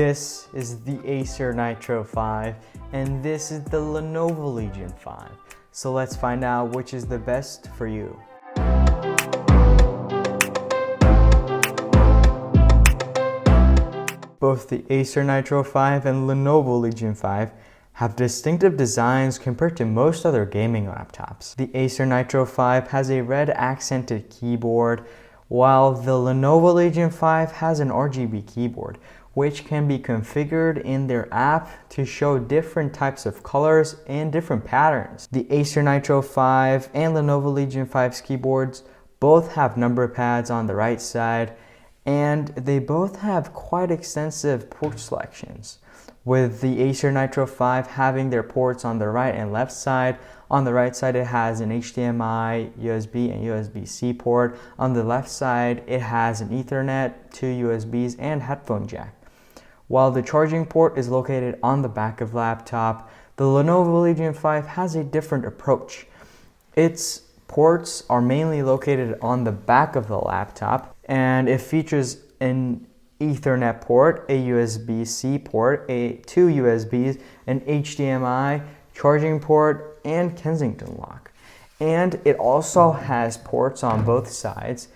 This is the Acer Nitro 5 and this is the Lenovo Legion 5. So let's find out which is the best for you. Both the Acer Nitro 5 and Lenovo Legion 5 have distinctive designs compared to most other gaming laptops. The Acer Nitro 5 has a red accented keyboard, while the Lenovo Legion 5 has an RGB keyboard, which can be configured in their app to show different types of colors and different patterns. The Acer Nitro 5 and Lenovo Legion 5's keyboards both have number pads on the right side, and they both have quite extensive port selections, with the Acer Nitro 5 having their ports on the right and left side. On the right side it has an HDMI, USB, and USB-C port. On the left side it has an Ethernet, 2 USBs, and headphone jack. While the charging port is located on the back of the laptop, the Lenovo Legion 5 has a different approach. Its ports are mainly located on the back of the laptop, and it features an Ethernet port, a USB-C port, two USBs, an HDMI, charging port, and Kensington lock. And it also has ports on both sides.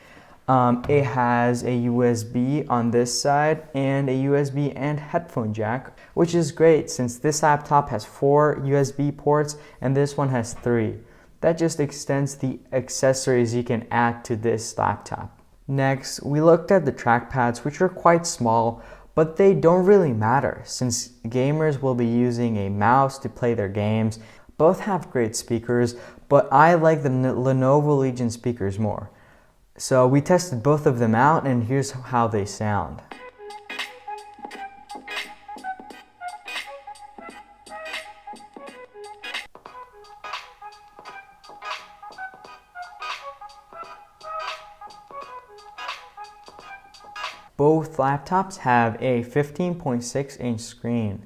It has a USB on this side and a USB and headphone jack, which is great since this laptop has 4 USB ports and this one has 3. That just extends the accessories you can add to this laptop. Next, we looked at the trackpads, which are quite small, but they don't really matter since gamers will be using a mouse to play their games. Both have great speakers, but I like the Lenovo Legion speakers more. So we tested both of them out, and here's how they sound. Both laptops have a 15.6-inch screen,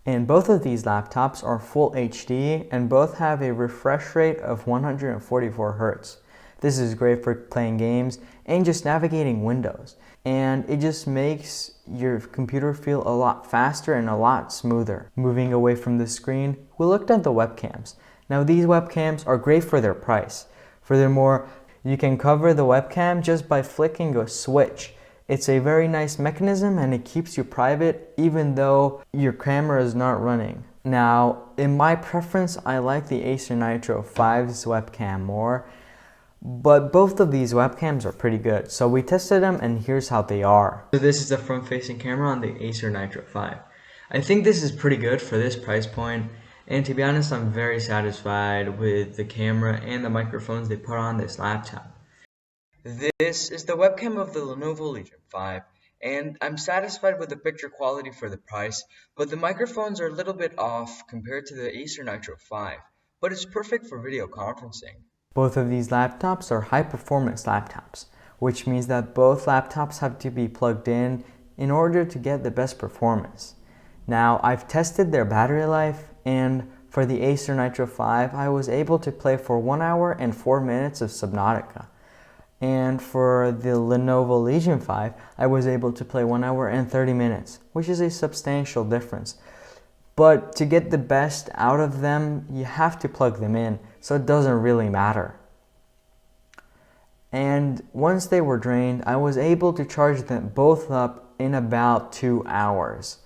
and both of these laptops are full HD and both have a refresh rate of 144 Hz. This is great for playing games and just navigating windows, and it just makes your computer feel a lot faster and a lot smoother. Moving away from the screen, we looked at the webcams. Now these webcams are great for their price. Furthermore, you can cover the webcam just by flicking a switch. It's a very nice mechanism and it keeps you private even though your camera is not running. Now, in my preference, I like the Acer Nitro 5's webcam more, but both of these webcams are pretty good. So we tested them and here's how they are. So this is the front-facing camera on the Acer Nitro 5. I think this is pretty good for this price point, and to be honest, I'm very satisfied with the camera and the microphones they put on this laptop. This is the webcam of the Lenovo Legion 5, and I'm satisfied with the picture quality for the price, but the microphones are a little bit off compared to the Acer Nitro 5, but it's perfect for video conferencing. Both of these laptops are high-performance laptops, which means that both laptops have to be plugged in order to get the best performance. Now, I've tested their battery life, and for the Acer Nitro 5, I was able to play for 1 hour and 4 minutes of Subnautica. And for the Lenovo Legion 5, I was able to play 1 hour and 30 minutes, which is a substantial difference. But to get the best out of them, you have to plug them in, so it doesn't really matter. And once they were drained, I was able to charge them both up in about 2 hours.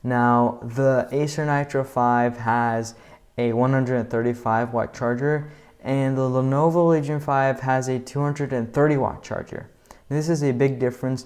Now, the Acer Nitro 5 has a 135 watt charger, and the Lenovo Legion 5 has a 230 watt charger. This is a big difference,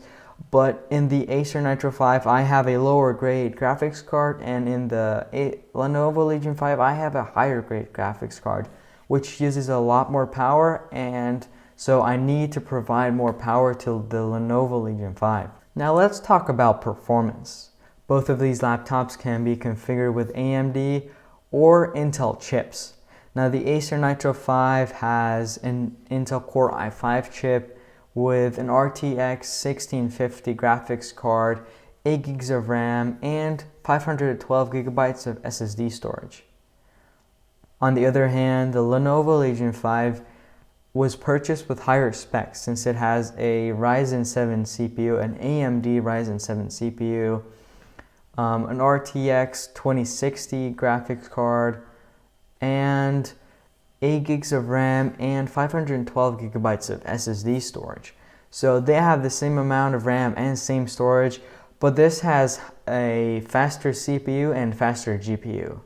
but in the Acer Nitro 5 I have a lower grade graphics card, and in the Lenovo Legion 5 I have a higher grade graphics card, which uses a lot more power, and so I need to provide more power to the Lenovo Legion 5. Now let's talk about performance. Both of these laptops can be configured with AMD or Intel chips. Now the Acer Nitro 5 has an Intel Core i5 chip with an RTX 1650 graphics card, 8 gigs of RAM, and 512 gigabytes of SSD storage. On the other hand, the Lenovo Legion 5 was purchased with higher specs since it has a Ryzen 7 CPU, an AMD Ryzen 7 CPU, an RTX 2060 graphics card, and 8 gigs of RAM and 512 gigabytes of SSD storage. So they have the same amount of RAM and same storage, but this has a faster CPU and faster GPU.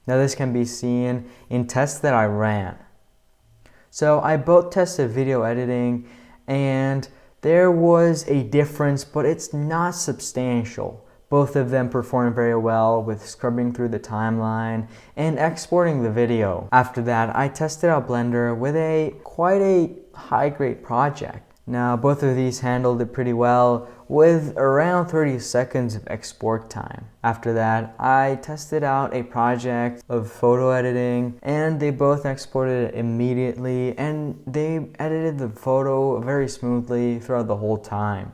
Now this can be seen in tests that I ran. So I both tested video editing, and there was a difference, but it's not substantial. Both of them perform very well with scrubbing through the timeline and exporting the video. After that, I tested out Blender with quite a high-grade project. Now, both of these handled it pretty well with around 30 seconds of export time. After that, I tested out a project of photo editing, and they both exported it immediately, and they edited the photo very smoothly throughout the whole time.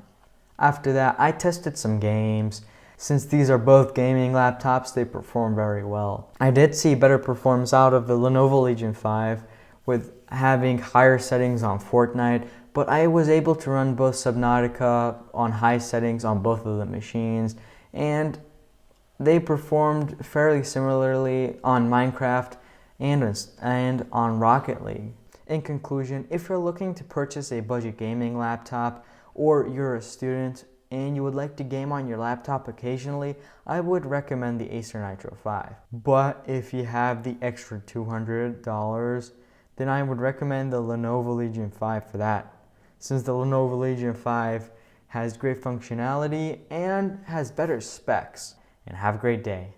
After that, I tested some games. Since these are both gaming laptops, they perform very well. I did see better performance out of the Lenovo Legion 5 with having higher settings on Fortnite, but I was able to run both Subnautica on high settings on both of the machines, and they performed fairly similarly on Minecraft and on Rocket League. In conclusion, if you're looking to purchase a budget gaming laptop, or you're a student and you would like to game on your laptop occasionally, I would recommend the Acer Nitro 5. But if you have the extra $200, then I would recommend the Lenovo Legion 5 for that, since the Lenovo Legion 5 has great functionality and has better specs. And have a great day.